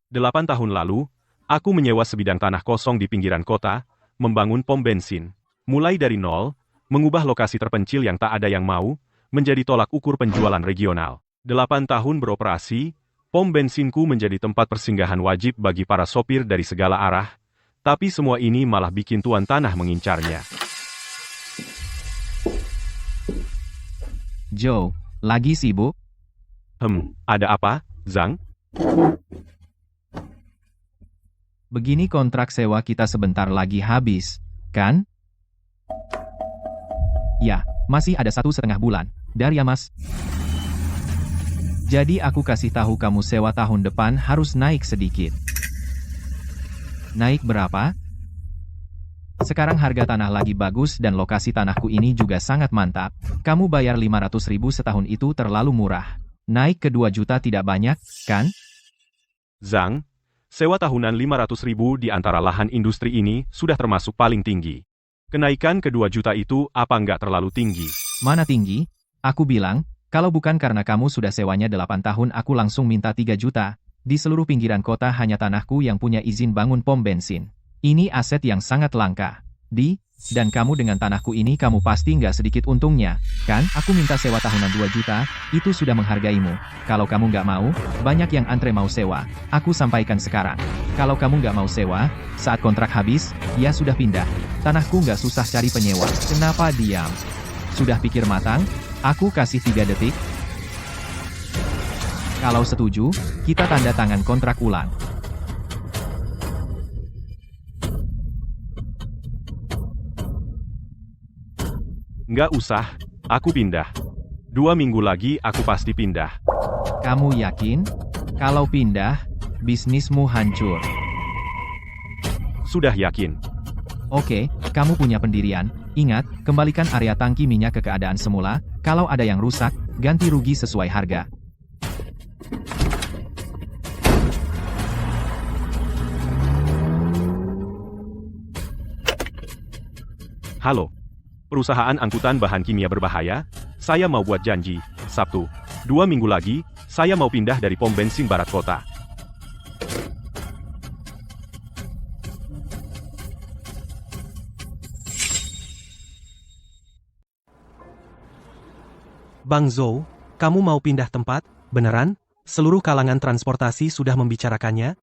8 tahun lalu, aku menyewa sebidang tanah kosong di pinggiran kota, membangun pom bensin. Mulai dari nol, mengubah lokasi terpencil yang tak ada yang mau, menjadi tolak ukur penjualan regional. 8 tahun beroperasi, pom bensinku menjadi tempat persinggahan wajib bagi para sopir dari segala arah, tapi semua ini malah bikin tuan tanah mengincarnya. Joe, lagi sibuk? Ada apa, Zhang? Begini kontrak sewa kita sebentar lagi habis, kan? Ya, masih ada 1,5 bulan. Dari ya mas. Jadi aku kasih tahu kamu sewa tahun depan harus naik sedikit. Naik berapa? Sekarang harga tanah lagi bagus dan lokasi tanahku ini juga sangat mantap. Kamu bayar 500.000 setahun itu terlalu murah. Naik ke 2 juta tidak banyak, kan? Zhang, sewa tahunan 500.000 di antara lahan industri ini sudah termasuk paling tinggi. Kenaikan ke 2 juta itu apa nggak terlalu tinggi? Mana tinggi? Aku bilang, kalau bukan karena kamu sudah sewanya 8 tahun aku langsung minta 3 juta. Di seluruh pinggiran kota hanya tanahku yang punya izin bangun pom bensin. Ini aset yang sangat langka. Dan kamu dengan tanahku ini kamu pasti nggak sedikit untungnya, kan? Aku minta sewa tahunan 2 juta, itu sudah menghargaimu. Kalau kamu nggak mau, banyak yang antre mau sewa. Aku sampaikan sekarang. Kalau kamu nggak mau sewa, saat kontrak habis, ya sudah pindah. Tanahku nggak susah cari penyewa. Kenapa diam? Sudah pikir matang? Aku kasih 3 detik. Kalau setuju, kita tanda tangan kontrak ulang. Nggak usah, aku pindah. 2 minggu lagi aku pasti pindah. Kamu yakin? Kalau pindah, bisnismu hancur. Sudah yakin. Oke, kamu punya pendirian. Ingat, kembalikan area tangki minyak ke keadaan semula. Kalau ada yang rusak, ganti rugi sesuai harga. Halo. Perusahaan angkutan bahan kimia berbahaya, saya mau buat janji, Sabtu, 2 minggu lagi, saya mau pindah dari pom bensin barat kota. Bang Zhou, kamu mau pindah tempat, beneran? Seluruh kalangan transportasi sudah membicarakannya?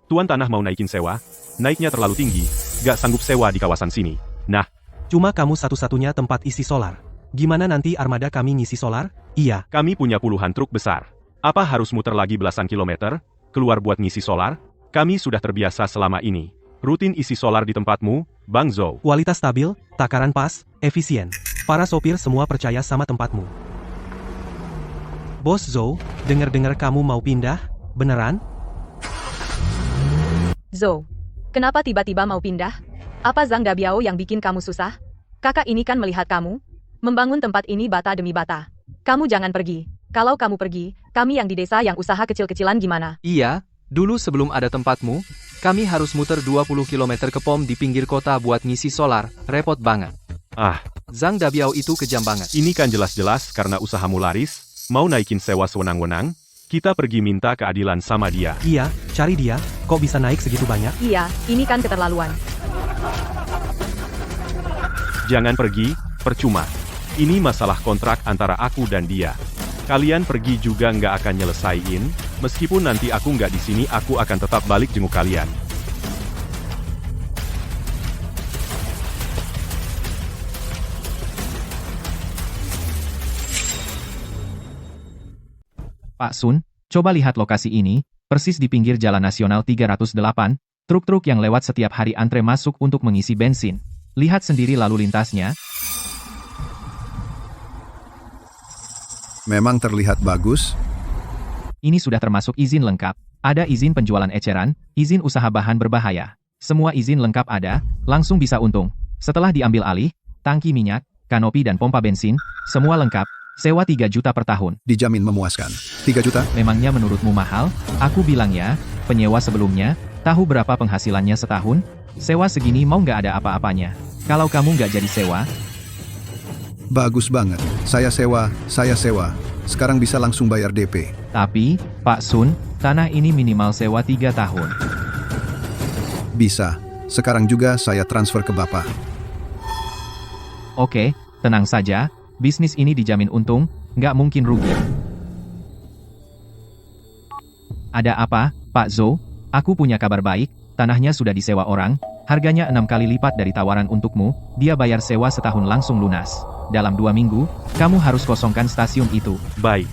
Tuan tanah mau naikin sewa, naiknya terlalu tinggi, gak sanggup sewa di kawasan sini. Nah, cuma kamu satu-satunya tempat isi solar. Gimana nanti armada kami ngisi solar? Iya. Kami punya puluhan truk besar. Apa harus muter lagi belasan kilometer, keluar buat ngisi solar? Kami sudah terbiasa selama ini. Rutin isi solar di tempatmu, Bang Zhou. Kualitas stabil, takaran pas, efisien. Para sopir semua percaya sama tempatmu. Bos Zhou, dengar-dengar kamu mau pindah, beneran? Zhou, kenapa tiba-tiba mau pindah? Apa Zhang Dabiao yang bikin kamu susah? Kakak ini kan melihat kamu membangun tempat ini bata demi bata. Kamu jangan pergi. Kalau kamu pergi, kami yang di desa yang usaha kecil-kecilan gimana? Iya, dulu sebelum ada tempatmu, kami harus muter 20 km ke pom di pinggir kota buat ngisi solar, repot banget. Zhang Dabiao itu kejam banget. Ini kan jelas-jelas karena usahamu laris, mau naikin sewa sewenang-wenang, kita pergi minta keadilan sama dia. Iya, cari dia, kok bisa naik segitu banyak? Iya, ini kan keterlaluan. Jangan pergi, percuma. Ini masalah kontrak antara aku dan dia. Kalian pergi juga nggak akan nyelesain, meskipun nanti aku nggak di sini aku akan tetap balik jenguk kalian. Pak Sun, coba lihat lokasi ini, persis di pinggir Jalan Nasional 308, truk-truk yang lewat setiap hari antre masuk untuk mengisi bensin. Lihat sendiri lalu lintasnya. Memang terlihat bagus. Ini sudah termasuk izin lengkap. Ada izin penjualan eceran, izin usaha bahan berbahaya. Semua izin lengkap ada, langsung bisa untung. Setelah diambil alih, tangki minyak, kanopi dan pompa bensin, semua lengkap. Sewa 3 juta per tahun. Dijamin memuaskan. 3 juta? Memangnya menurutmu mahal? Aku bilang ya, penyewa sebelumnya, tahu berapa penghasilannya setahun? Sewa segini mau nggak ada apa-apanya. Kalau kamu nggak jadi sewa, Bagus banget. Saya sewa, saya sewa. sekarang bisa langsung bayar DP. Tapi, Pak Sun, tanah ini minimal sewa 3 tahun. Bisa, sekarang juga saya transfer ke Bapak. Oke, tenang saja, bisnis ini dijamin untung, nggak mungkin rugi. Ada apa, Pak Zhou? Aku punya kabar baik, tanahnya sudah disewa orang, harganya 6 kali lipat dari tawaran untukmu, dia bayar sewa setahun langsung lunas. Dalam 2 minggu, kamu harus kosongkan stasiun itu. Baik.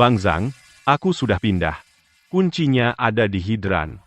Bang Zhang, aku sudah pindah. Kuncinya ada di hidran.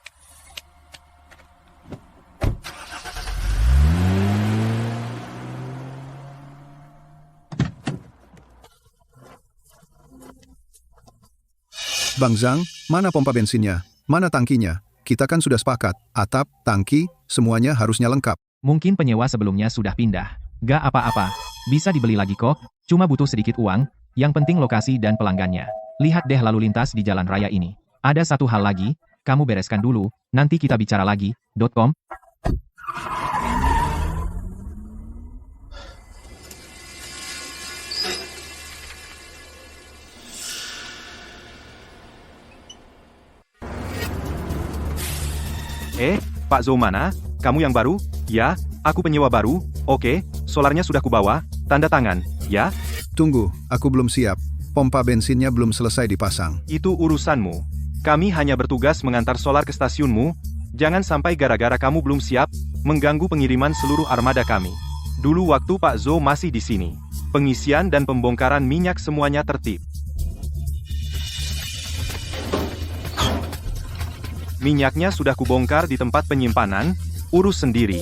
Bang Zhang, mana pompa bensinnya? Mana tangkinya? Kita kan sudah sepakat, atap, tangki, semuanya harusnya lengkap. Mungkin penyewa sebelumnya sudah pindah. Gak apa-apa, bisa dibeli lagi kok, cuma butuh sedikit uang, yang penting lokasi dan pelanggannya. Lihat deh lalu lintas di jalan raya ini. Ada satu hal lagi, kamu bereskan dulu, nanti kita bicara lagi. .com. Pak Zhou mana? Kamu yang baru? Ya, aku penyewa baru. Oke, solarnya sudah kubawa, tanda tangan, ya? Tunggu, aku belum siap. Pompa bensinnya belum selesai dipasang. Itu urusanmu. Kami hanya bertugas mengantar solar ke stasiunmu. Jangan sampai gara-gara kamu belum siap, mengganggu pengiriman seluruh armada kami. Dulu waktu Pak Zhou masih di sini, pengisian dan pembongkaran minyak semuanya tertib. Minyaknya sudah kubongkar di tempat penyimpanan, urus sendiri.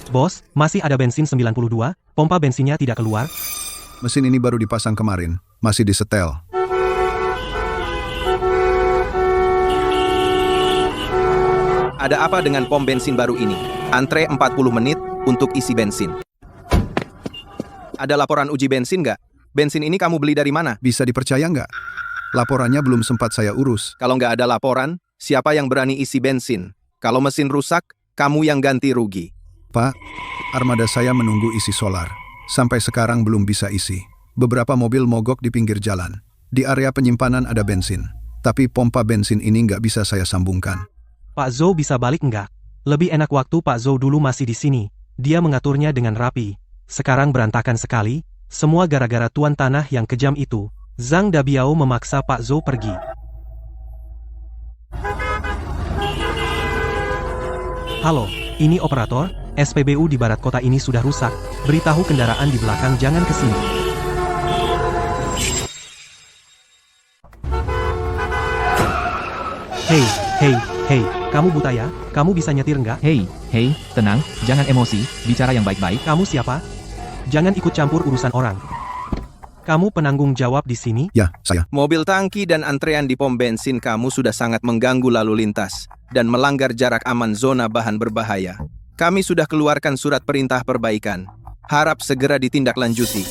Bos, masih ada bensin 92, pompa bensinnya tidak keluar. Mesin ini baru dipasang kemarin, masih disetel. Ada apa dengan pom bensin baru ini? Antre 40 menit untuk isi bensin. Ada laporan uji bensin nggak? Bensin ini kamu beli dari mana? Bisa dipercaya nggak? Laporannya belum sempat saya urus. Kalau nggak ada laporan, siapa yang berani isi bensin? Kalau mesin rusak, kamu yang ganti rugi. Pak, armada saya menunggu isi solar. Sampai sekarang belum bisa isi. Beberapa mobil mogok di pinggir jalan. Di area penyimpanan ada bensin. Tapi pompa bensin ini nggak bisa saya sambungkan. Pak Zhou bisa balik nggak? Lebih enak waktu Pak Zhou dulu masih di sini. Dia mengaturnya dengan rapi. Sekarang berantakan sekali. Semua gara-gara tuan tanah yang kejam itu. Zhang Dabiao memaksa Pak Zhou pergi. Halo, ini operator. SPBU di barat kota ini sudah rusak. Beritahu kendaraan di belakang jangan ke sini. Hei, kamu buta ya? Kamu bisa nyetir nggak? Hei, tenang, jangan emosi, bicara yang baik-baik. Kamu siapa? Jangan ikut campur urusan orang. Kamu penanggung jawab di sini? Ya, saya. Mobil tangki dan antrean di pom bensin kamu sudah sangat mengganggu lalu lintas dan melanggar jarak aman zona bahan berbahaya. Kami sudah keluarkan surat perintah perbaikan. Harap segera ditindaklanjuti.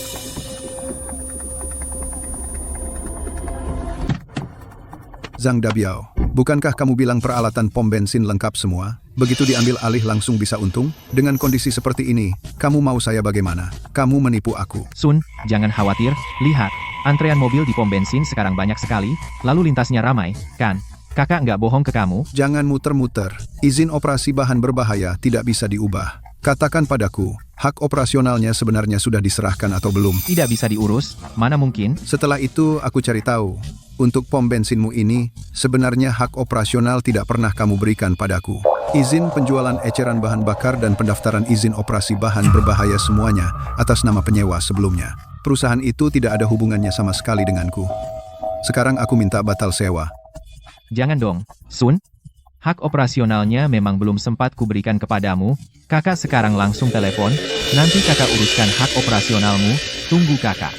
Zhang Dabiao, bukankah kamu bilang peralatan pom bensin lengkap semua? Begitu diambil alih langsung bisa untung? Dengan kondisi seperti ini, kamu mau saya bagaimana? Kamu menipu aku. Sun, jangan khawatir, lihat, antrean mobil di pom bensin sekarang banyak sekali, lalu lintasnya ramai, kan? Kakak nggak bohong ke kamu. Jangan muter-muter. Izin operasi bahan berbahaya tidak bisa diubah. Katakan padaku, hak operasionalnya sebenarnya sudah diserahkan atau belum? Tidak bisa diurus, mana mungkin? Setelah itu aku cari tahu. Untuk pom bensinmu ini, sebenarnya hak operasional tidak pernah kamu berikan padaku. Izin penjualan eceran bahan bakar dan pendaftaran izin operasi bahan berbahaya semuanya atas nama penyewa sebelumnya. Perusahaan itu tidak ada hubungannya sama sekali denganku. Sekarang aku minta batal sewa. Jangan dong, Sun. Hak operasionalnya memang belum sempat kuberikan kepadamu. Kakak sekarang langsung telepon. Nanti kakak uruskan hak operasionalmu. Tunggu kakak.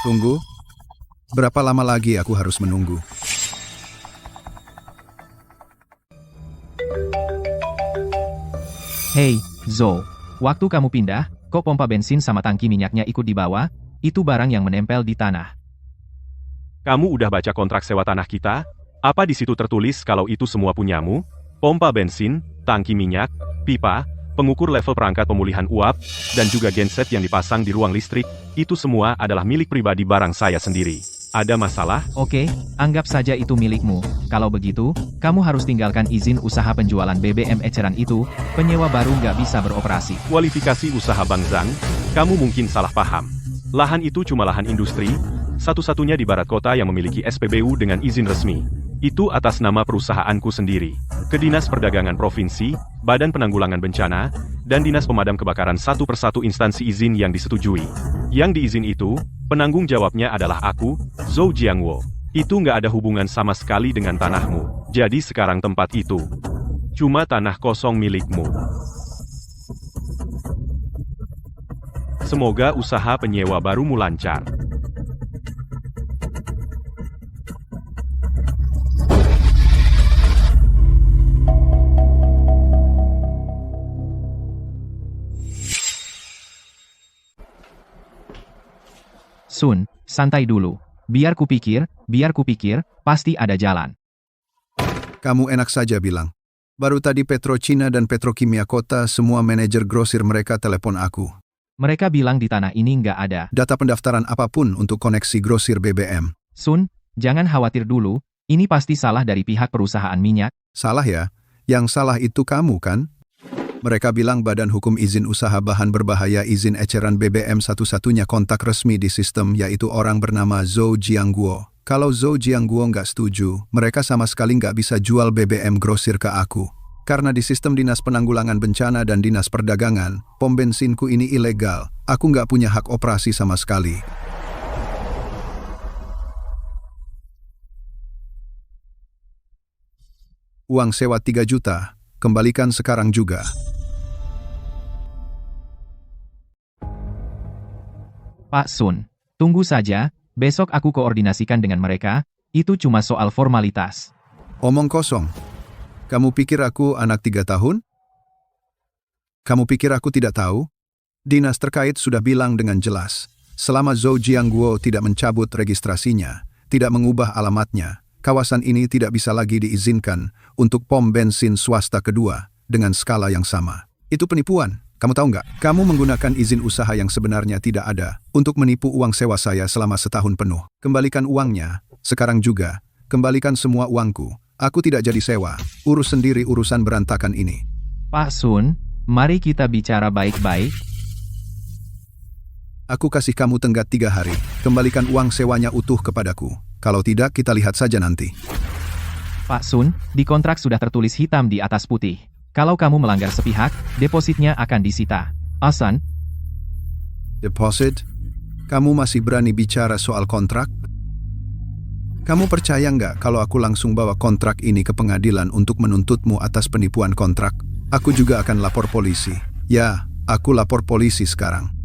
Tunggu. Berapa lama lagi aku harus menunggu? Hei, Zo. Waktu kamu pindah, kok pompa bensin sama tangki minyaknya ikut dibawa? Itu barang yang menempel di tanah. Kamu udah baca kontrak sewa tanah kita? Apa di situ tertulis kalau itu semua punyamu? Pompa bensin, tangki minyak, pipa, pengukur level perangkat pemulihan uap, dan juga genset yang dipasang di ruang listrik, itu semua adalah milik pribadi barang saya sendiri. Ada masalah? Oke, anggap saja itu milikmu. Kalau begitu, kamu harus tinggalkan izin usaha penjualan BBM eceran itu, penyewa baru nggak bisa beroperasi. Kualifikasi usaha Bang Zhang, kamu mungkin salah paham. Lahan itu cuma lahan industri, satu-satunya di barat kota yang memiliki SPBU dengan izin resmi. Itu atas nama perusahaanku sendiri. Ke Dinas Perdagangan Provinsi, Badan Penanggulangan Bencana, dan Dinas Pemadam Kebakaran satu persatu instansi izin yang disetujui. Yang diizin itu, penanggung jawabnya adalah aku, Zhou Jiangwo. Itu nggak ada hubungan sama sekali dengan tanahmu. Jadi sekarang tempat itu cuma tanah kosong milikmu. Semoga usaha penyewa barumu lancar. Sun, santai dulu. Biar kupikir, pasti ada jalan. Kamu enak saja bilang. Baru tadi Petrochina dan Petrokimia Kota semua manajer grosir mereka telepon aku. Mereka bilang di tanah ini nggak ada. Data pendaftaran apapun untuk koneksi grosir BBM. Sun, jangan khawatir dulu. Ini pasti salah dari pihak perusahaan minyak. Salah ya? Yang salah itu kamu kan? Mereka bilang Badan Hukum Izin Usaha Bahan Berbahaya izin eceran BBM satu-satunya kontak resmi di sistem yaitu orang bernama Zhou Jiangguo. Kalau Zhou Jiangguo nggak setuju, mereka sama sekali nggak bisa jual BBM grosir ke aku. Karena di sistem Dinas Penanggulangan Bencana dan Dinas Perdagangan, pom bensinku ini ilegal. Aku nggak punya hak operasi sama sekali. Uang sewa 3 juta, kembalikan sekarang juga. Pak Sun, tunggu saja, besok aku koordinasikan dengan mereka, itu cuma soal formalitas. Omong kosong. Kamu pikir aku anak 3 tahun? Kamu pikir aku tidak tahu? Dinas terkait sudah bilang dengan jelas, selama Zhou Jiangguo tidak mencabut registrasinya, tidak mengubah alamatnya, kawasan ini tidak bisa lagi diizinkan untuk pom bensin swasta kedua dengan skala yang sama. Itu penipuan. Kamu tahu nggak? Kamu menggunakan izin usaha yang sebenarnya tidak ada untuk menipu uang sewa saya selama setahun penuh. Kembalikan uangnya, sekarang juga. Kembalikan semua uangku. Aku tidak jadi sewa. Urus sendiri urusan berantakan ini. Pak Sun, mari kita bicara baik-baik. Aku kasih kamu tenggat 3 hari. Kembalikan uang sewanya utuh kepadaku. Kalau tidak, kita lihat saja nanti. Pak Sun, di kontrak sudah tertulis hitam di atas putih. Kalau kamu melanggar sepihak, depositnya akan disita. Asan? Deposit? Kamu masih berani bicara soal kontrak? Kamu percaya nggak kalau aku langsung bawa kontrak ini ke pengadilan untuk menuntutmu atas penipuan kontrak? Aku juga akan lapor polisi. Ya, aku lapor polisi sekarang.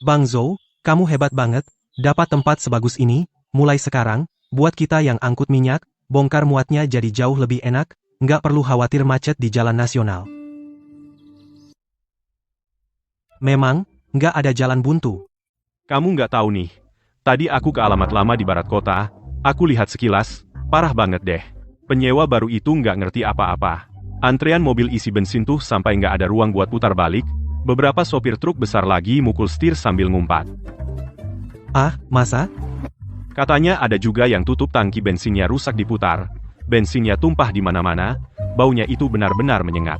Bang Zhou, kamu hebat banget, dapat tempat sebagus ini, mulai sekarang, buat kita yang angkut minyak, bongkar muatnya jadi jauh lebih enak, nggak perlu khawatir macet di jalan nasional. Memang, nggak ada jalan buntu. Kamu nggak tahu nih. Tadi aku ke alamat lama di barat kota, aku lihat sekilas, parah banget deh. Penyewa baru itu nggak ngerti apa-apa. Antrean mobil isi bensin tuh sampai nggak ada ruang buat putar balik. Beberapa sopir truk besar lagi mukul setir sambil ngumpat. Ah, masa? Katanya ada juga yang tutup tangki bensinnya rusak diputar. Bensinnya tumpah di mana-mana, baunya itu benar-benar menyengat.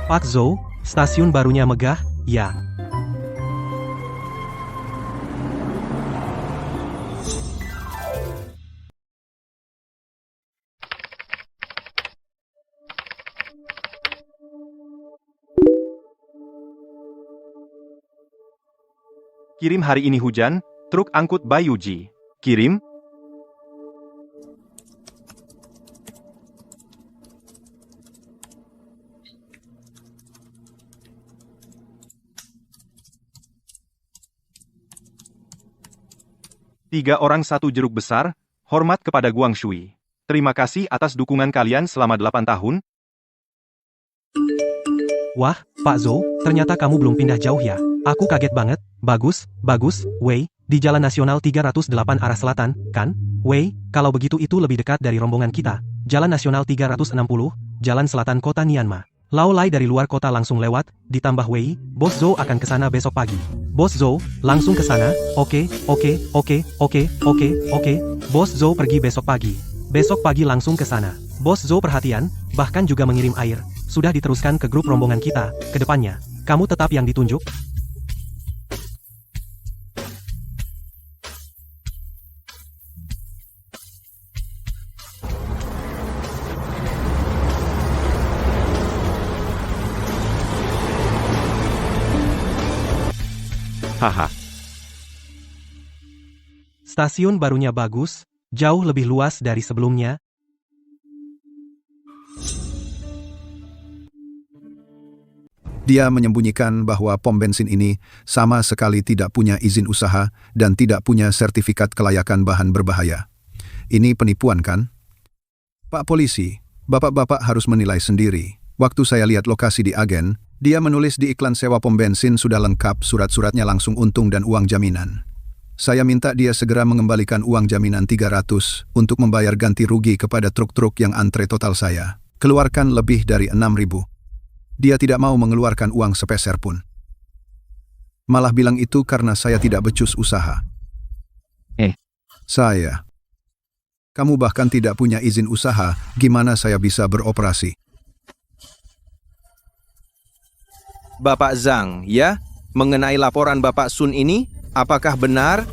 Pak Zhou, stasiun barunya megah, ya. Kirim hari ini hujan, truk angkut Bayuji. Kirim. Tiga orang satu jeruk besar, hormat kepada Guang Shui. Terima kasih atas dukungan kalian selama 8 tahun. Wah, Pak Zhou, ternyata kamu belum pindah jauh ya. Aku kaget banget. Bagus, bagus, Wei, di Jalan Nasional 308 arah selatan, kan? Wei, kalau begitu itu lebih dekat dari rombongan kita. Jalan Nasional 360, Jalan Selatan Kota Nianma. Lao Lai dari luar kota langsung lewat, ditambah Wei, Bos Zhou akan ke sana besok pagi. Bos Zhou, langsung ke sana. Oke. Bos Zhou pergi besok pagi. Besok pagi langsung ke sana. Bos Zhou perhatian, bahkan juga mengirim air. Sudah diteruskan ke grup rombongan kita, ke depannya. Kamu tetap yang ditunjuk? Haha. Stasiun barunya bagus, jauh lebih luas dari sebelumnya. Dia menyembunyikan bahwa pom bensin ini sama sekali tidak punya izin usaha dan tidak punya sertifikat kelayakan bahan berbahaya. Ini penipuan kan? Pak Polisi, bapak-bapak harus menilai sendiri. Waktu saya lihat lokasi di agen, dia menulis di iklan sewa pom bensin sudah lengkap surat-suratnya langsung untung dan uang jaminan. Saya minta dia segera mengembalikan uang jaminan 300 untuk membayar ganti rugi kepada truk-truk yang antre total saya. Keluarkan lebih dari 6.000. Dia tidak mau mengeluarkan uang sepeser pun. Malah bilang itu karena saya tidak becus usaha. Saya. Kamu bahkan tidak punya izin usaha, gimana saya bisa beroperasi? Bapak Zhang, ya? Mengenai laporan Bapak Sun ini, apakah benar?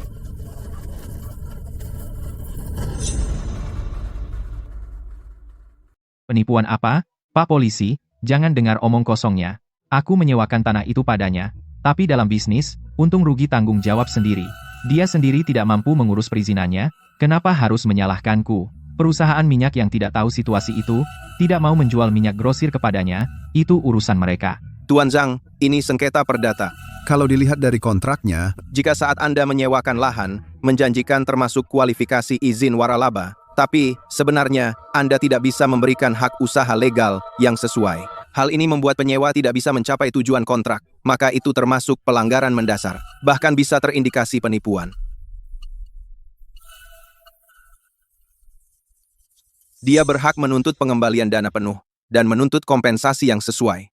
Penipuan apa? Pak Polisi, jangan dengar omong kosongnya. Aku menyewakan tanah itu padanya. Tapi dalam bisnis, untung rugi tanggung jawab sendiri. Dia sendiri tidak mampu mengurus perizinannya, kenapa harus menyalahkanku? Perusahaan minyak yang tidak tahu situasi itu, tidak mau menjual minyak grosir kepadanya, itu urusan mereka. Tuan Zhang, ini sengketa perdata. Kalau dilihat dari kontraknya, Jika saat Anda menyewakan lahan, menjanjikan termasuk kualifikasi izin waralaba, tapi sebenarnya Anda tidak bisa memberikan hak usaha legal yang sesuai. Hal ini membuat penyewa tidak bisa mencapai tujuan kontrak, maka itu termasuk pelanggaran mendasar, bahkan bisa terindikasi penipuan. Dia berhak menuntut pengembalian dana penuh dan menuntut kompensasi yang sesuai.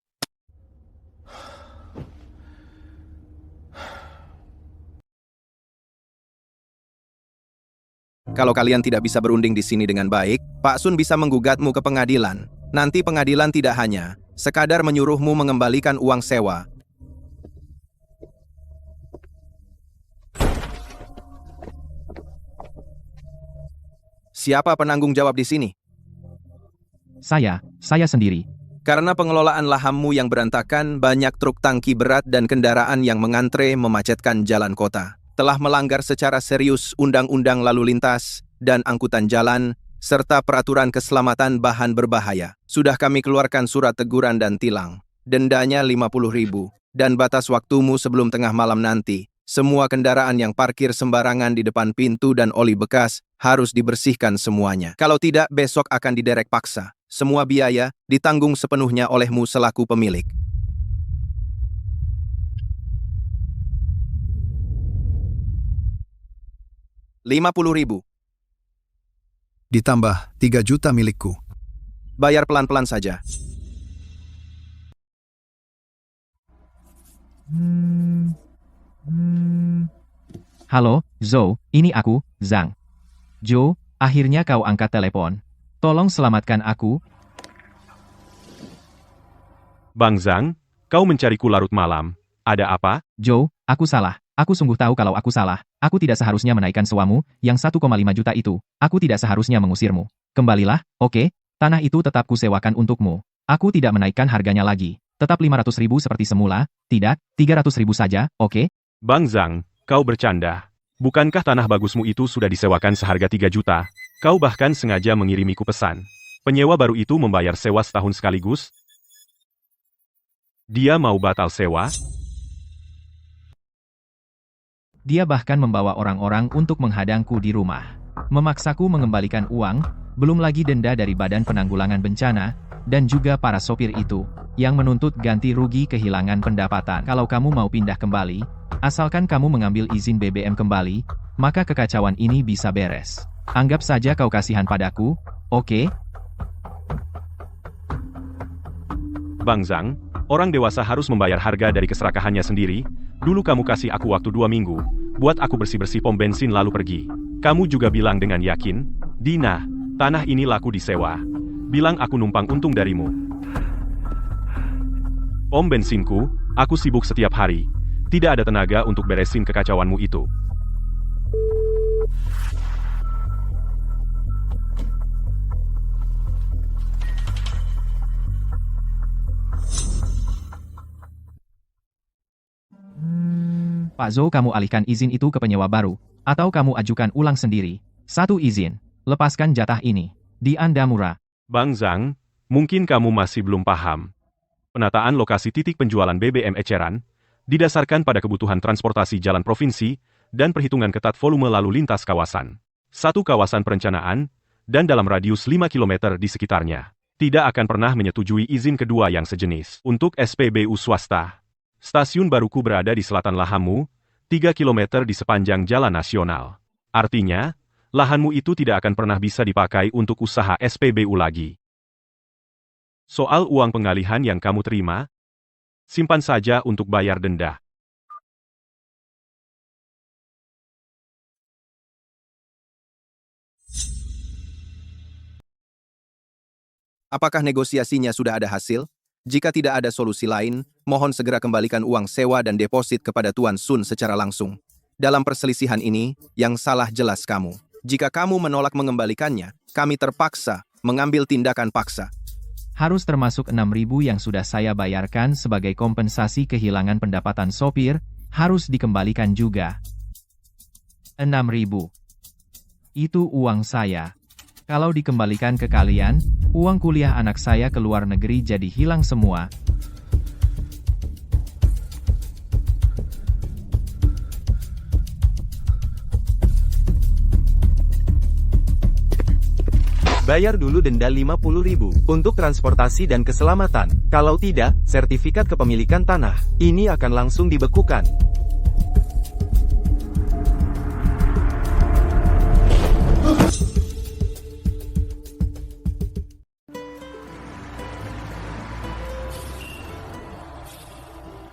Kalau kalian tidak bisa berunding di sini dengan baik, Pak Sun bisa menggugatmu ke pengadilan. Nanti pengadilan tidak hanya sekadar menyuruhmu mengembalikan uang sewa. Siapa penanggung jawab di sini? Saya sendiri. Karena pengelolaan lahanmu yang berantakan, banyak truk tangki berat dan kendaraan yang mengantre memacetkan jalan kota. Telah melanggar secara serius undang-undang lalu lintas dan angkutan jalan, serta peraturan keselamatan bahan berbahaya. Sudah kami keluarkan surat teguran dan tilang. Dendanya 50.000, dan batas waktumu sebelum tengah malam nanti. Semua kendaraan yang parkir sembarangan di depan pintu dan oli bekas harus dibersihkan semuanya. Kalau tidak, besok akan diderek paksa. Semua biaya ditanggung sepenuhnya olehmu selaku pemilik. Rp50.000. ditambah 3 juta milikku. Bayar pelan-pelan saja. Halo, Zhou, ini aku, Zhang. Zhou, akhirnya kau angkat telepon. Tolong selamatkan aku. Bang Zhang, kau mencariku larut malam. Ada apa? Zhou, aku salah. Aku sungguh tahu kalau aku salah. Aku tidak seharusnya menaikkan sewamu, yang 1,5 juta itu. Aku tidak seharusnya mengusirmu. Kembalilah, oke? Tanah itu tetap kusewakan untukmu. Aku tidak menaikkan harganya lagi. Tetap 500.000 seperti semula, tidak, 300.000 saja, oke? Bang Zhang, Kau bercanda. Bukankah tanah bagusmu itu sudah disewakan seharga 3 juta? Kau bahkan sengaja mengirimiku pesan. Penyewa baru itu membayar sewa setahun sekaligus? Dia mau batal sewa? Dia bahkan membawa orang-orang untuk menghadangku di rumah. Memaksaku mengembalikan uang, belum lagi denda dari Badan Penanggulangan Bencana, dan juga para sopir itu, yang menuntut ganti rugi kehilangan pendapatan. Kalau kamu mau pindah kembali, asalkan kamu mengambil izin BBM kembali, maka kekacauan ini bisa beres. Anggap saja kau kasihan padaku, oke? Bang Zhang, orang dewasa harus membayar harga dari keserakahannya sendiri. Dulu kamu kasih aku waktu 2 minggu, buat aku bersih-bersih pom bensin lalu pergi. Kamu juga bilang dengan yakin, Dina, tanah ini laku disewa. Bilang aku numpang untung darimu. Pom bensinku, aku sibuk setiap hari. Tidak ada tenaga untuk beresin kekacauanmu itu. Pak Zhou, kamu alihkan izin itu ke penyewa baru, atau kamu ajukan ulang sendiri. 1 izin. Lepaskan jatah ini. Di Andamura. Bang Zhang, mungkin kamu masih belum paham. Penataan lokasi titik penjualan BBM eceran didasarkan pada kebutuhan transportasi jalan provinsi dan perhitungan ketat volume lalu lintas kawasan. Satu kawasan perencanaan dan dalam radius 5 km di sekitarnya tidak akan pernah menyetujui izin kedua yang sejenis. Untuk SPBU swasta, stasiun baruku berada di selatan lahanmu, 3 km di sepanjang jalan nasional. Artinya, lahanmu itu tidak akan pernah bisa dipakai untuk usaha SPBU lagi. Soal uang pengalihan yang kamu terima, simpan saja untuk bayar denda. Apakah negosiasinya sudah ada hasil? Jika tidak ada solusi lain, mohon segera kembalikan uang sewa dan deposit kepada Tuan Sun secara langsung. Dalam perselisihan ini, yang salah jelas kamu. Jika kamu menolak mengembalikannya, kami terpaksa mengambil tindakan paksa. Harus termasuk 6.000 yang sudah saya bayarkan sebagai kompensasi kehilangan pendapatan sopir, harus dikembalikan juga. 6.000. Itu uang saya. Kalau dikembalikan ke kalian, uang kuliah anak saya ke luar negeri jadi hilang semua. Bayar dulu denda 50.000 untuk transportasi dan keselamatan. Kalau tidak, sertifikat kepemilikan tanah ini akan langsung dibekukan.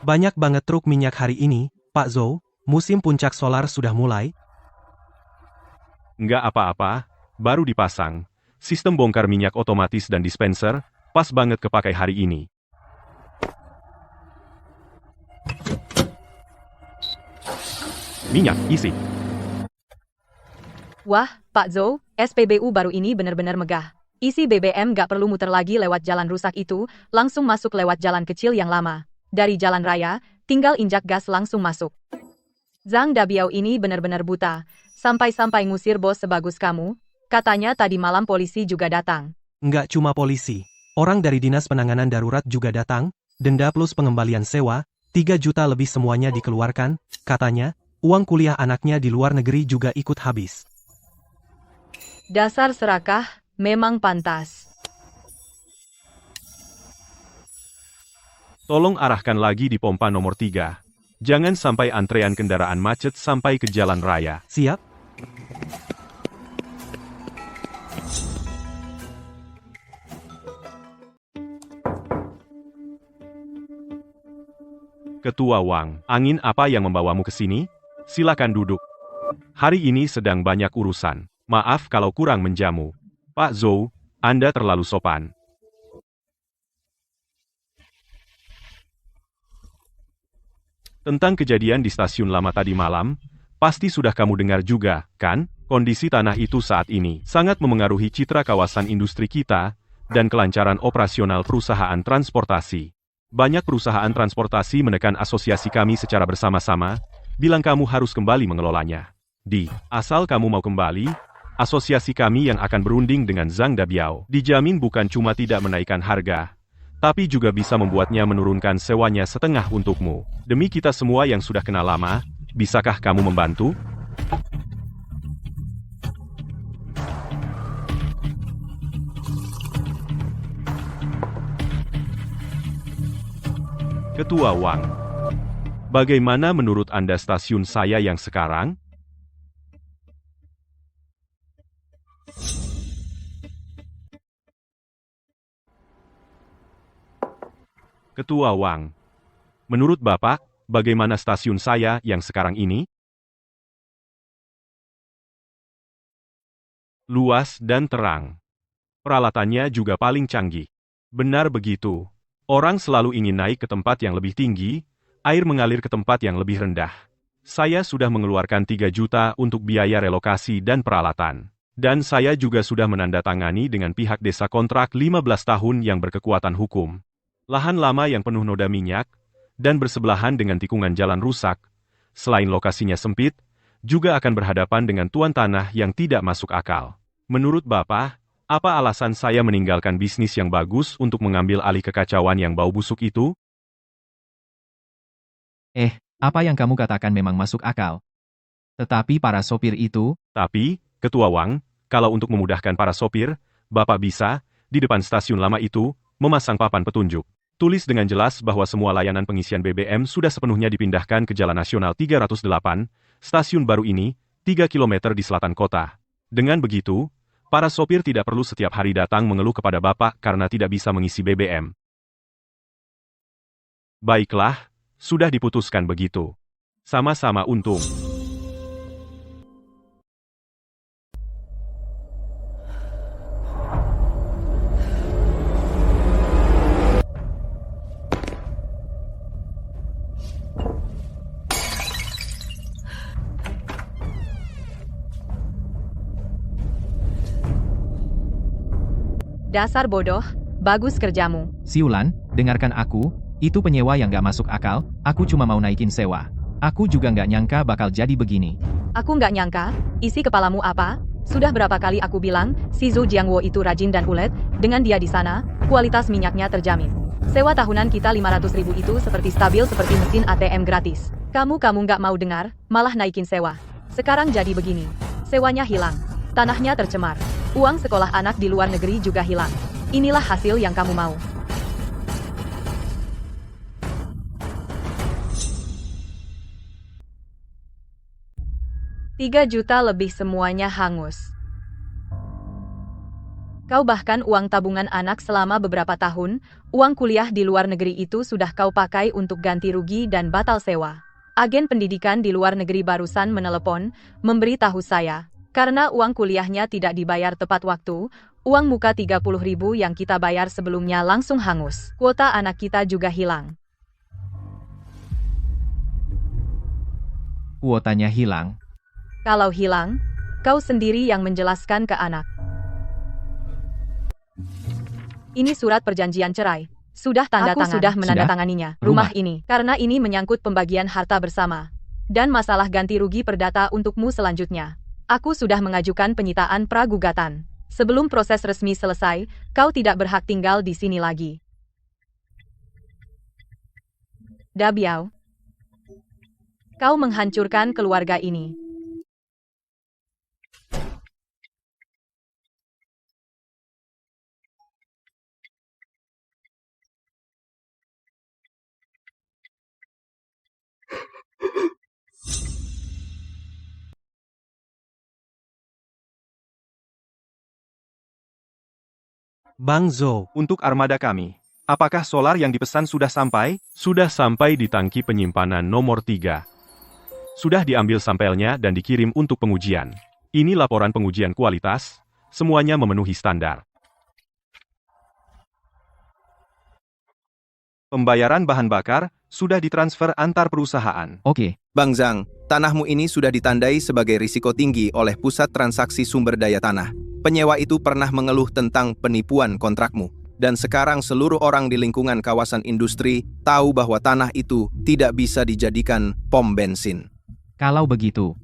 Banyak banget truk minyak hari ini, Pak Zhou. Musim puncak solar sudah mulai. Nggak apa-apa, baru dipasang. Sistem bongkar minyak otomatis dan dispenser, pas banget kepakai hari ini. Minyak, isi. Wah, Pak Zhou, SPBU baru ini benar-benar megah. Isi BBM nggak perlu muter lagi lewat jalan rusak itu, langsung masuk lewat jalan kecil yang lama. Dari jalan raya, tinggal injak gas langsung masuk. Zhang Dabiao ini benar-benar buta. Sampai-sampai ngusir bos sebagus kamu. Katanya tadi malam polisi juga datang. Nggak cuma polisi. Orang dari Dinas Penanganan Darurat juga datang. Denda plus pengembalian sewa, 3 juta lebih semuanya dikeluarkan. Katanya, uang kuliah anaknya di luar negeri juga ikut habis. Dasar serakah, memang pantas. Tolong arahkan lagi di pompa nomor 3. Jangan sampai antrean kendaraan macet sampai ke jalan raya. Siap? Ketua Wang, angin apa yang membawamu ke sini? Silakan duduk. Hari ini sedang banyak urusan. Maaf kalau kurang menjamu. Pak Zhou, Anda terlalu sopan. Tentang kejadian di stasiun lama tadi malam, pasti sudah kamu dengar juga, kan? Kondisi tanah itu saat ini sangat memengaruhi citra kawasan industri kita dan kelancaran operasional perusahaan transportasi. Banyak perusahaan transportasi menekan asosiasi kami secara bersama-sama, bilang kamu harus kembali mengelolanya. Asal kamu mau kembali, asosiasi kami yang akan berunding dengan Zhang Dabiao dijamin bukan cuma tidak menaikkan harga, tapi juga bisa membuatnya menurunkan sewanya setengah untukmu. Demi kita semua yang sudah kenal lama, bisakah kamu membantu? Ketua Wang, bagaimana menurut Anda stasiun saya yang sekarang? Ketua Wang, menurut Bapak, bagaimana stasiun saya yang sekarang ini? Luas dan terang. Peralatannya juga paling canggih. Benar begitu. Orang selalu ingin naik ke tempat yang lebih tinggi, air mengalir ke tempat yang lebih rendah. Saya sudah mengeluarkan 3 juta untuk biaya relokasi dan peralatan. Dan saya juga sudah menandatangani dengan pihak desa kontrak 15 tahun yang berkekuatan hukum. Lahan lama yang penuh noda minyak, dan bersebelahan dengan tikungan jalan rusak, selain lokasinya sempit, juga akan berhadapan dengan tuan tanah yang tidak masuk akal. Menurut Bapak, apa alasan saya meninggalkan bisnis yang bagus untuk mengambil alih kekacauan yang bau busuk itu? Apa yang kamu katakan memang masuk akal. Tetapi para sopir itu, Tapi, Ketua Wang, kalau untuk memudahkan para sopir, Bapak bisa, di depan stasiun lama itu, memasang papan petunjuk. Tulis dengan jelas bahwa semua layanan pengisian BBM sudah sepenuhnya dipindahkan ke Jalan Nasional 308, stasiun baru ini, 3 km di selatan kota. Dengan begitu, para sopir tidak perlu setiap hari datang mengeluh kepada Bapak karena tidak bisa mengisi BBM. Baiklah, sudah diputuskan begitu. Sama-sama untung. Dasar bodoh, bagus kerjamu. Siulan, dengarkan aku, itu penyewa yang gak masuk akal, aku cuma mau naikin sewa. Aku juga gak nyangka bakal jadi begini. Aku nggak nyangka, isi kepalamu apa? Sudah berapa kali aku bilang, si Zhou Jiangwo itu rajin dan ulet, dengan dia di sana, kualitas minyaknya terjamin. Sewa tahunan kita 500.000 itu seperti stabil seperti mesin ATM gratis. Kamu nggak mau dengar, malah naikin sewa. Sekarang jadi begini, sewanya hilang, tanahnya tercemar. Uang sekolah anak di luar negeri juga hilang. Inilah hasil yang kamu mau. Tiga juta lebih semuanya hangus. Kau bahkan uang tabungan anak selama beberapa tahun, uang kuliah di luar negeri itu sudah kau pakai untuk ganti rugi dan batal sewa. Agen pendidikan di luar negeri barusan menelepon, memberi tahu saya. Karena uang kuliahnya tidak dibayar tepat waktu, uang muka 30.000 yang kita bayar sebelumnya langsung hangus. Kuota anak kita juga hilang. Kuotanya hilang. Kalau hilang, kau sendiri yang menjelaskan ke anak. Ini surat perjanjian cerai. Sudah tanda tangan. Aku sudah menandatanganinya. Rumah ini. Karena ini menyangkut pembagian harta bersama. Dan masalah ganti rugi perdata untukmu selanjutnya. Aku sudah mengajukan penyitaan pra-gugatan. Sebelum proses resmi selesai, kau tidak berhak tinggal di sini lagi. Dabiao, kau menghancurkan keluarga ini. Bang Zhou, Untuk armada kami, apakah solar yang dipesan sudah sampai? Sudah sampai di tangki penyimpanan nomor 3. Sudah diambil sampelnya dan dikirim untuk pengujian. Ini laporan pengujian kualitas, semuanya memenuhi standar. Pembayaran bahan bakar sudah ditransfer antar perusahaan. Oke, Bang Zhang, tanahmu ini sudah ditandai sebagai risiko tinggi oleh Pusat Transaksi Sumber Daya Tanah. Penyewa itu pernah mengeluh tentang penipuan kontrakmu. Dan sekarang seluruh orang di lingkungan kawasan industri tahu bahwa tanah itu tidak bisa dijadikan pom bensin. Kalau begitu,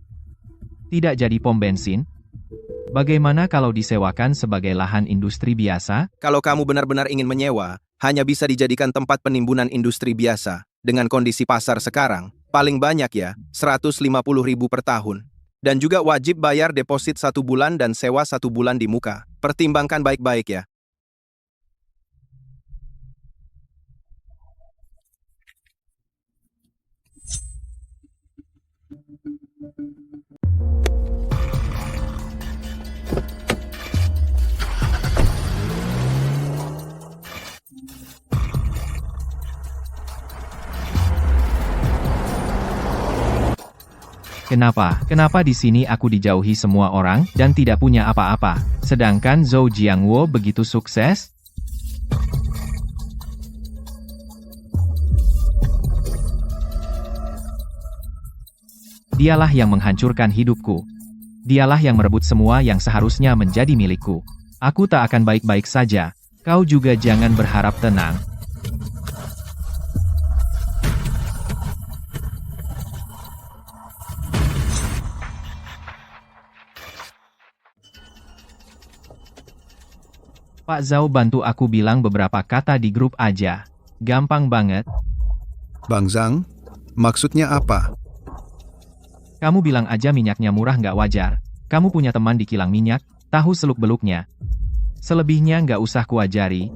tidak jadi pom bensin? Bagaimana kalau disewakan sebagai lahan industri biasa? Kalau kamu benar-benar ingin menyewa, hanya bisa dijadikan tempat penimbunan industri biasa. Dengan kondisi pasar sekarang, paling banyak ya, 150.000 per tahun. Dan juga wajib bayar deposit 1 bulan dan sewa 1 bulan di muka. Pertimbangkan baik-baik ya. Kenapa di sini aku dijauhi semua orang dan tidak punya apa-apa, sedangkan Zhou Jiangwo begitu sukses? Dialah yang menghancurkan hidupku. Dialah yang merebut semua yang seharusnya menjadi milikku. Aku tak akan baik-baik saja. Kau juga jangan berharap tenang. Pak Zhao, bantu aku bilang beberapa kata di grup aja. Gampang banget. Bang Zhang, maksudnya apa? Kamu bilang aja minyaknya murah nggak wajar. Kamu punya teman di kilang minyak, tahu seluk-beluknya. Selebihnya nggak usah kuajari.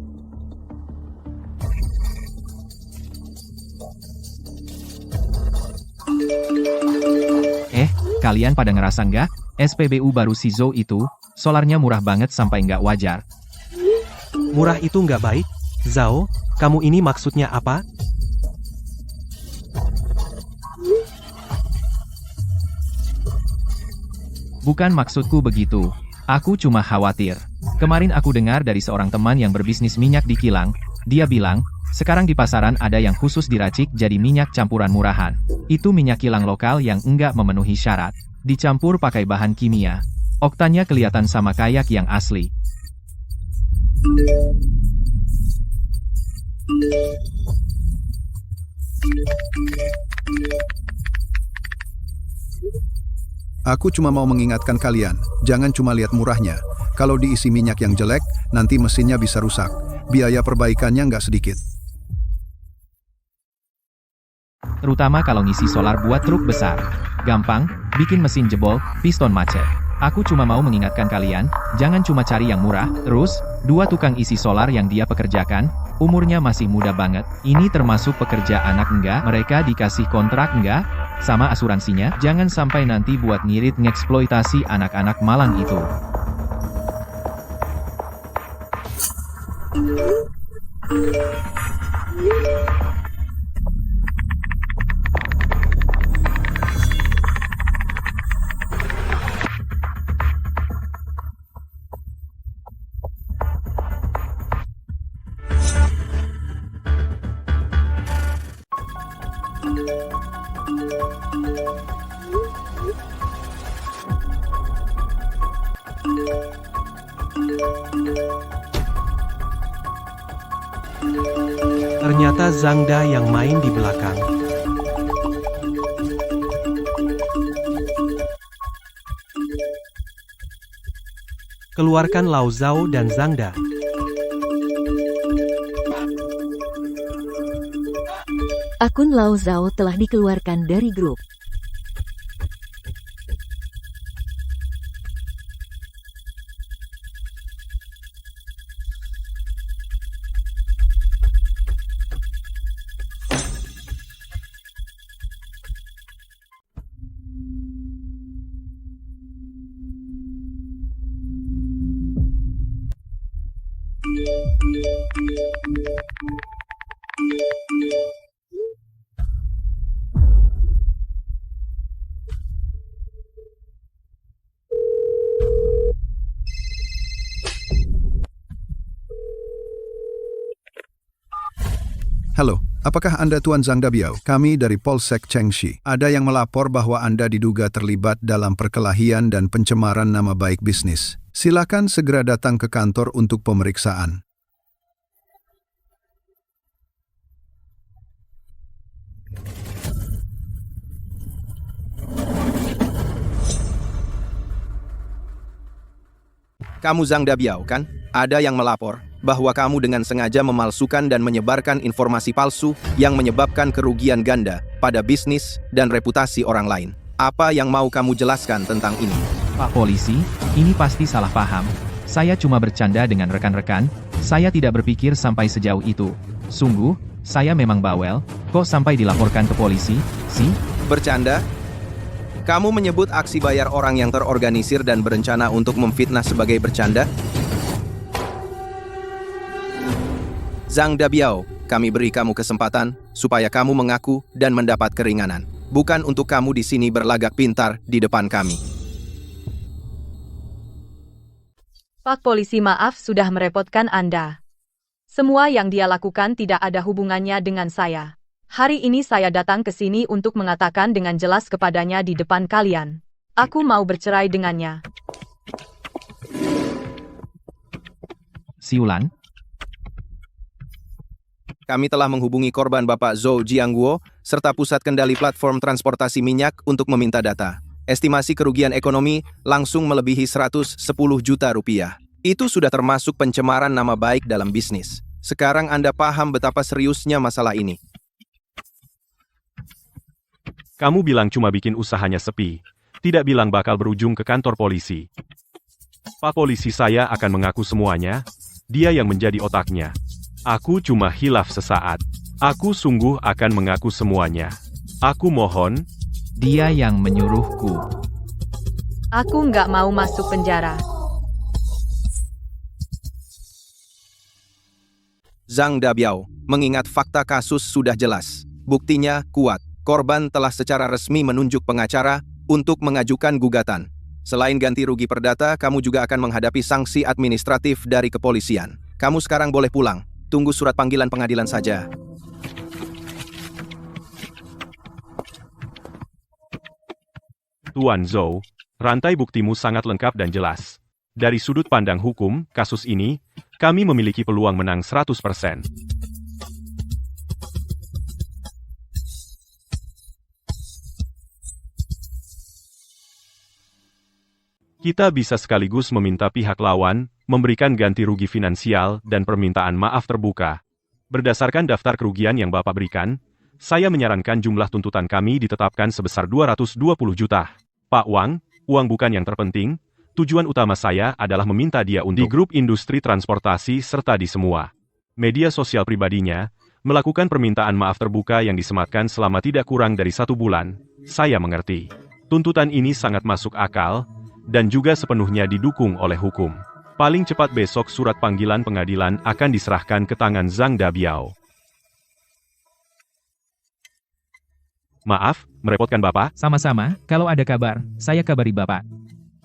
Kalian pada ngerasa nggak? SPBU baru si Zhou itu, solarnya murah banget sampai nggak wajar. Murah itu nggak baik? Zhao, kamu ini maksudnya apa? Bukan maksudku begitu. Aku cuma khawatir. Kemarin aku dengar dari seorang teman yang berbisnis minyak di kilang. Dia bilang, sekarang di pasaran ada yang khusus diracik jadi minyak campuran murahan. Itu minyak kilang lokal yang enggak memenuhi syarat. Dicampur pakai bahan kimia. Oktannya kelihatan sama kayak yang asli. Aku cuma mau mengingatkan kalian, jangan cuma lihat murahnya. Kalau diisi minyak yang jelek, nanti mesinnya bisa rusak. Biaya perbaikannya nggak sedikit. Terutama kalau ngisi solar buat truk besar. Gampang, bikin mesin jebol, piston macet. Aku cuma mau mengingatkan kalian, jangan cuma cari yang murah. Terus, 2 tukang isi solar yang dia pekerjakan, umurnya masih muda banget. Ini termasuk pekerja anak enggak? Mereka dikasih kontrak enggak? Sama asuransinya, jangan sampai nanti buat ngirit ngeksploitasi anak-anak malang itu. Ternyata Zhangda yang main di belakang. Keluarkan Lao Zhao dan Zhangda. Akun Lao Zhao telah dikeluarkan dari grup. Halo, apakah Anda Tuan Zhang Dabiao? Kami dari Polsek Chengxi. Ada yang melapor bahwa Anda diduga terlibat dalam perkelahian dan pencemaran nama baik bisnis. Silakan segera datang ke kantor untuk pemeriksaan. Kamu Zhang Dabiao, kan? Ada yang melapor bahwa kamu dengan sengaja memalsukan dan menyebarkan informasi palsu yang menyebabkan kerugian ganda pada bisnis dan reputasi orang lain. Apa yang mau kamu jelaskan tentang ini? Pak Polisi, ini pasti salah paham. Saya cuma bercanda dengan rekan-rekan, saya tidak berpikir sampai sejauh itu. Sungguh, saya memang bawel, kok sampai dilaporkan ke polisi, sih? Bercanda? Kamu menyebut aksi bayar orang yang terorganisir dan berencana untuk memfitnah sebagai bercanda? Zhang Dabiao, kami beri kamu kesempatan supaya kamu mengaku dan mendapat keringanan. Bukan untuk kamu di sini berlagak pintar di depan kami. Pak Polisi, maaf sudah merepotkan Anda. Semua yang dia lakukan tidak ada hubungannya dengan saya. Hari ini saya datang ke sini untuk mengatakan dengan jelas kepadanya di depan kalian. Aku mau bercerai dengannya. Siulan, Kami telah menghubungi korban Bapak Zhou Jiangguo serta Pusat Kendali Platform Transportasi Minyak untuk meminta data. Estimasi kerugian ekonomi langsung melebihi 110 juta rupiah. Itu sudah termasuk pencemaran nama baik dalam bisnis. Sekarang Anda paham betapa seriusnya masalah ini. Kamu bilang cuma bikin usahanya sepi, tidak bilang bakal berujung ke kantor polisi. Pak Polisi, saya akan mengaku semuanya, dia yang menjadi otaknya. Aku cuma hilaf sesaat. Aku sungguh akan mengaku semuanya. Aku mohon. dia yang menyuruhku. Aku nggak mau masuk penjara. Zhang Dabiao, mengingat fakta kasus sudah jelas. Buktinya kuat. Korban telah secara resmi menunjuk pengacara untuk mengajukan gugatan. Selain ganti rugi perdata, kamu juga akan menghadapi sanksi administratif dari kepolisian. Kamu sekarang boleh pulang. Tunggu surat panggilan pengadilan saja. Tuan Zhou, rantai buktimu sangat lengkap dan jelas. Dari sudut pandang hukum, kasus ini, kami memiliki peluang menang 100%. Kita bisa sekaligus meminta pihak lawan memberikan ganti rugi finansial dan permintaan maaf terbuka. Berdasarkan daftar kerugian yang Bapak berikan, saya menyarankan jumlah tuntutan kami ditetapkan sebesar 220 juta. Pak Wang, uang bukan yang terpenting, tujuan utama saya adalah meminta dia untuk di grup industri transportasi serta di semua media sosial pribadinya, melakukan permintaan maaf terbuka yang disematkan selama tidak kurang dari 1 bulan. Saya mengerti. Tuntutan ini sangat masuk akal, dan juga sepenuhnya didukung oleh hukum. Paling cepat besok surat panggilan pengadilan akan diserahkan ke tangan Zhang Dabiao. Maaf, merepotkan Bapak? Sama-sama, kalau ada kabar, saya kabari Bapak.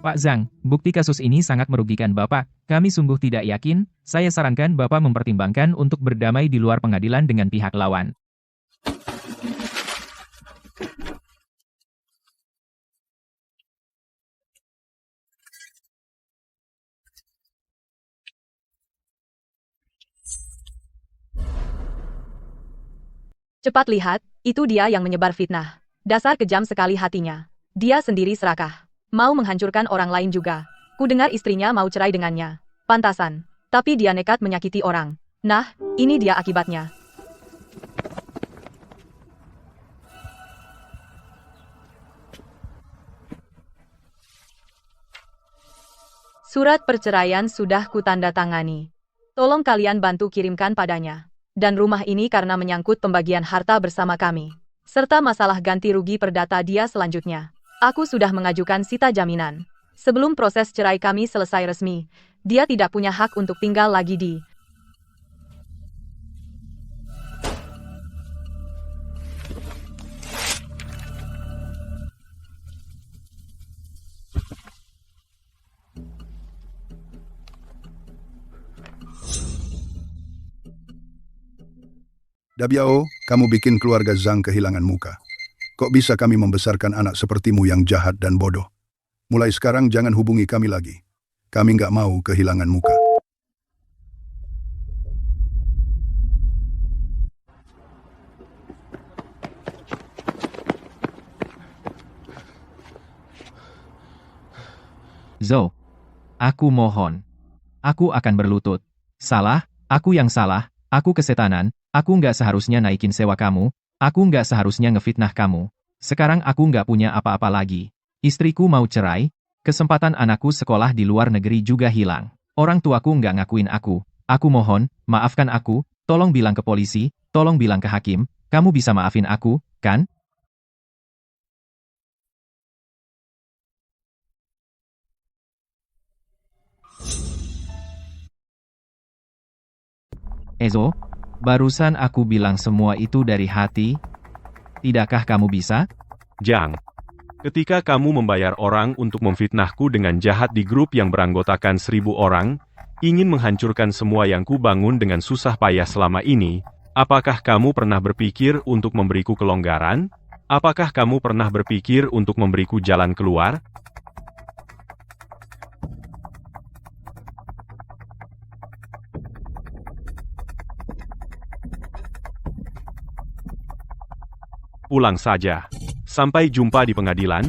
Pak Zhang, bukti kasus ini sangat merugikan Bapak. Kami sungguh tidak yakin, saya sarankan Bapak mempertimbangkan untuk berdamai di luar pengadilan dengan pihak lawan. Cepat lihat, itu dia yang menyebar fitnah. Dasar kejam sekali hatinya. Dia sendiri serakah. Mau menghancurkan orang lain juga. Kudengar istrinya mau cerai dengannya. Pantasan. Tapi dia nekat menyakiti orang. Nah, ini dia akibatnya. Surat perceraian sudah kutandatangani. Tolong kalian bantu kirimkan padanya. Dan rumah ini karena menyangkut pembagian harta bersama kami. Serta masalah ganti rugi perdata dia selanjutnya. Aku sudah mengajukan sita jaminan. Sebelum proses cerai kami selesai resmi, dia tidak punya hak untuk tinggal lagi di Dabiao, kamu bikin keluarga Zhang kehilangan muka. Kok bisa kami membesarkan anak sepertimu yang jahat dan bodoh? Mulai sekarang jangan hubungi kami lagi. Kami nggak mau kehilangan muka. Zhou, aku mohon. Aku akan berlutut. Salah, aku yang salah, aku kesetanan, aku nggak seharusnya naikin sewa kamu, aku nggak seharusnya ngefitnah kamu. Sekarang aku nggak punya apa-apa lagi. Istriku mau cerai, kesempatan anakku sekolah di luar negeri juga hilang. Orang tuaku nggak ngakuin aku. Aku mohon, maafkan aku, tolong bilang ke polisi, tolong bilang ke hakim, kamu bisa maafin aku, kan? Ezo, barusan aku bilang semua itu dari hati. Tidakkah kamu bisa? Zhang, ketika kamu membayar orang untuk memfitnahku dengan jahat di grup yang beranggotakan 1000 orang, ingin menghancurkan semua yang kubangun dengan susah payah selama ini, apakah kamu pernah berpikir untuk memberiku kelonggaran? Apakah kamu pernah berpikir untuk memberiku jalan keluar? Pulang saja. Sampai jumpa di pengadilan.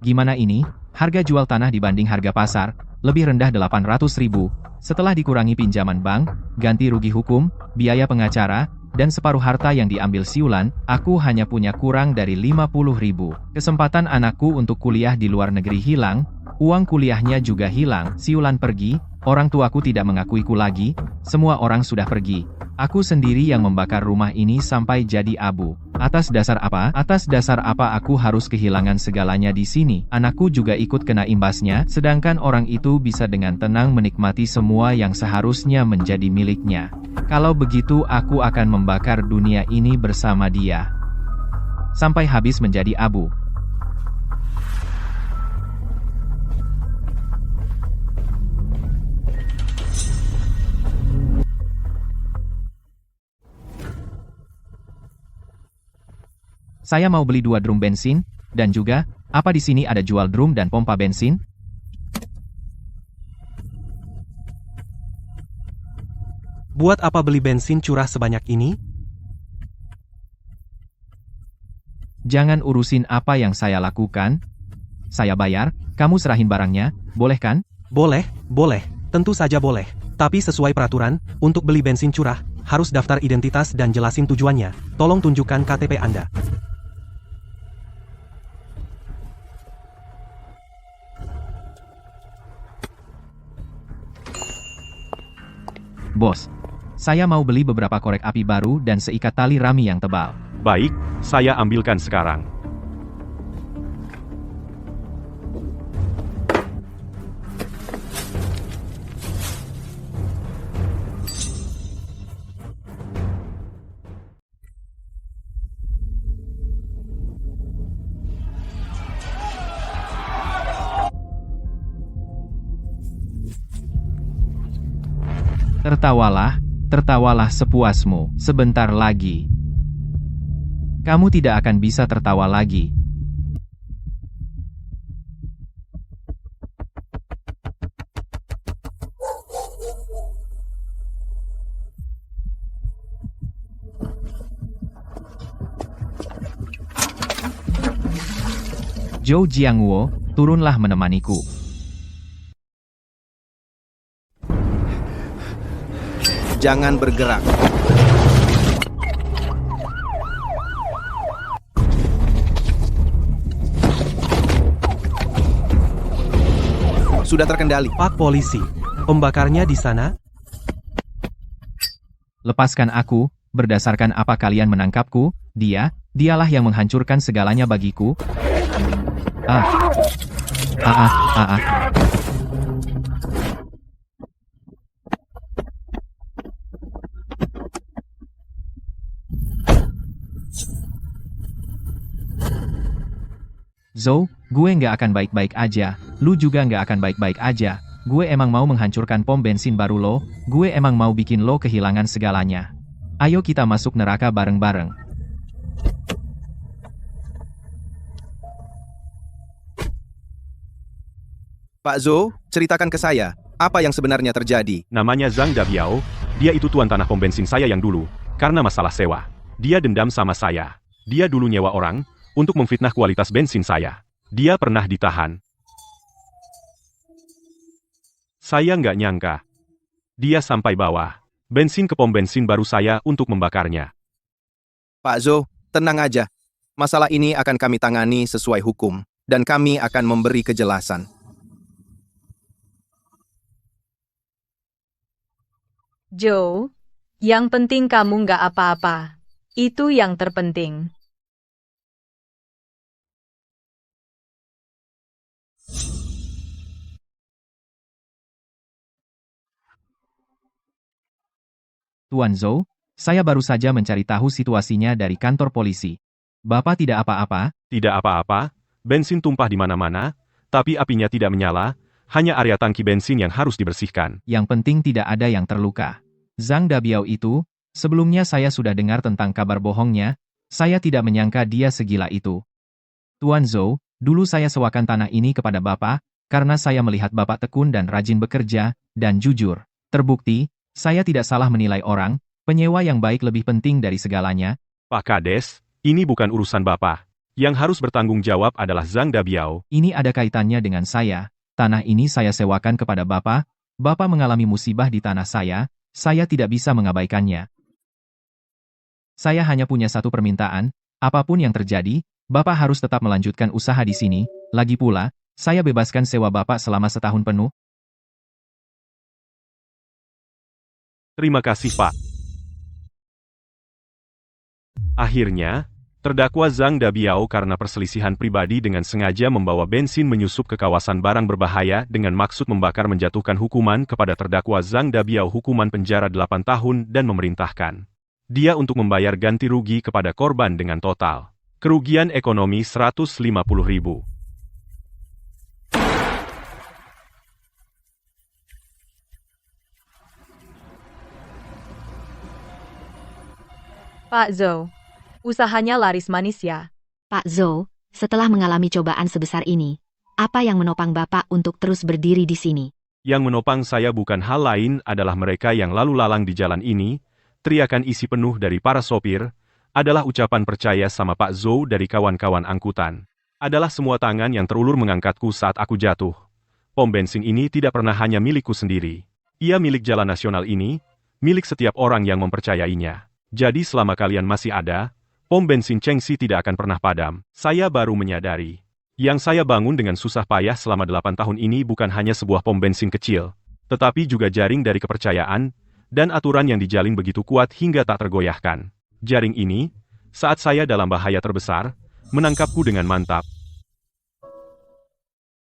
Gimana ini? Harga jual tanah dibanding harga pasar, lebih rendah 800.000, setelah dikurangi pinjaman bank, ganti rugi hukum, biaya pengacara, dan separuh harta yang diambil siulan, aku hanya punya kurang dari 50.000. Kesempatan anakku untuk kuliah di luar negeri hilang, uang kuliahnya juga hilang, siulan pergi, orang tuaku tidak mengakuiku lagi, semua orang sudah pergi. Aku sendiri yang membakar rumah ini sampai jadi abu. Atas dasar apa? Atas dasar apa aku harus kehilangan segalanya di sini? Anakku juga ikut kena imbasnya, sedangkan orang itu bisa dengan tenang menikmati semua yang seharusnya menjadi miliknya. Kalau begitu aku akan membakar dunia ini bersama dia. Sampai habis menjadi abu. Saya mau beli 2 drum bensin, dan juga, apa di sini ada jual drum dan pompa bensin? Buat apa beli bensin curah sebanyak ini? Jangan urusin apa yang saya lakukan. Saya bayar, kamu serahin barangnya, boleh kan? Boleh, boleh, tentu saja boleh. Tapi sesuai peraturan, untuk beli bensin curah, harus daftar identitas dan jelasin tujuannya. Tolong tunjukkan KTP Anda. Bos, saya mau beli beberapa korek api baru dan seikat tali rami yang tebal. Baik, saya ambilkan sekarang. Tertawalah, tertawalah sepuasmu, sebentar lagi. Kamu tidak akan bisa tertawa lagi. Zhou Jiangwo, turunlah menemaniku. Jangan bergerak. Sudah terkendali. Pak polisi, pembakarnya di sana? Lepaskan aku, berdasarkan apa kalian menangkapku, dialah yang menghancurkan segalanya bagiku. Zhou, gue nggak akan baik-baik aja, lu juga nggak akan baik-baik aja. Gue emang mau menghancurkan pom bensin baru lo, gue emang mau bikin lo kehilangan segalanya. Ayo kita masuk neraka bareng-bareng. Pak Zhou, ceritakan ke saya, apa yang sebenarnya terjadi? Namanya Zhang Dabiao, dia itu tuan tanah pom bensin saya yang dulu, karena masalah sewa. Dia dendam sama saya. Dia dulu nyewa orang untuk memfitnah kualitas bensin saya. Dia pernah ditahan. Saya nggak nyangka. Dia sampai bawa bensin ke pom bensin baru saya untuk membakarnya. Pak Zhou, tenang aja. Masalah ini akan kami tangani sesuai hukum, dan kami akan memberi kejelasan. Joe, yang penting kamu nggak apa-apa. Itu yang terpenting. Tuan Zhou, saya baru saja mencari tahu situasinya dari kantor polisi. Bapak tidak apa-apa? Tidak apa-apa, bensin tumpah di mana-mana, tapi apinya tidak menyala, hanya area tangki bensin yang harus dibersihkan. Yang penting tidak ada yang terluka. Zhang Dabiao itu, sebelumnya saya sudah dengar tentang kabar bohongnya, saya tidak menyangka dia segila itu. Tuan Zhou, dulu saya sewakan tanah ini kepada Bapak, karena saya melihat Bapak tekun dan rajin bekerja, dan jujur. Terbukti, saya tidak salah menilai orang, penyewa yang baik lebih penting dari segalanya. Pak Kades, ini bukan urusan Bapak. Yang harus bertanggung jawab adalah Zhang Dabiao. Ini ada kaitannya dengan saya. Tanah ini saya sewakan kepada Bapak. Bapak mengalami musibah di tanah saya tidak bisa mengabaikannya. Saya hanya punya satu permintaan, apapun yang terjadi, Bapak harus tetap melanjutkan usaha di sini. Lagi pula, saya bebaskan sewa Bapak selama setahun penuh. Terima kasih, Pak. Akhirnya, terdakwa Zhang Dabiao karena perselisihan pribadi dengan sengaja membawa bensin menyusup ke kawasan barang berbahaya dengan maksud membakar menjatuhkan hukuman kepada terdakwa Zhang Dabiao hukuman penjara 8 tahun dan memerintahkan dia untuk membayar ganti rugi kepada korban dengan total kerugian ekonomi 150.000. Pak Zhou, usahanya laris manis ya. Pak Zhou, setelah mengalami cobaan sebesar ini, apa yang menopang Bapak untuk terus berdiri di sini? Yang menopang saya bukan hal lain adalah mereka yang lalu lalang di jalan ini, teriakan isi penuh dari para sopir, adalah ucapan percaya sama Pak Zhou dari kawan-kawan angkutan. Adalah semua tangan yang terulur mengangkatku saat aku jatuh. Pom bensin ini tidak pernah hanya milikku sendiri. Ia milik jalan nasional ini, milik setiap orang yang mempercayainya. Jadi selama kalian masih ada, pom bensin Chengxi tidak akan pernah padam. Saya baru menyadari. Yang saya bangun dengan susah payah selama 8 tahun ini bukan hanya sebuah pom bensin kecil, tetapi juga jaring dari kepercayaan, dan aturan yang dijalin begitu kuat hingga tak tergoyahkan. Jaring ini, saat saya dalam bahaya terbesar, menangkapku dengan mantap,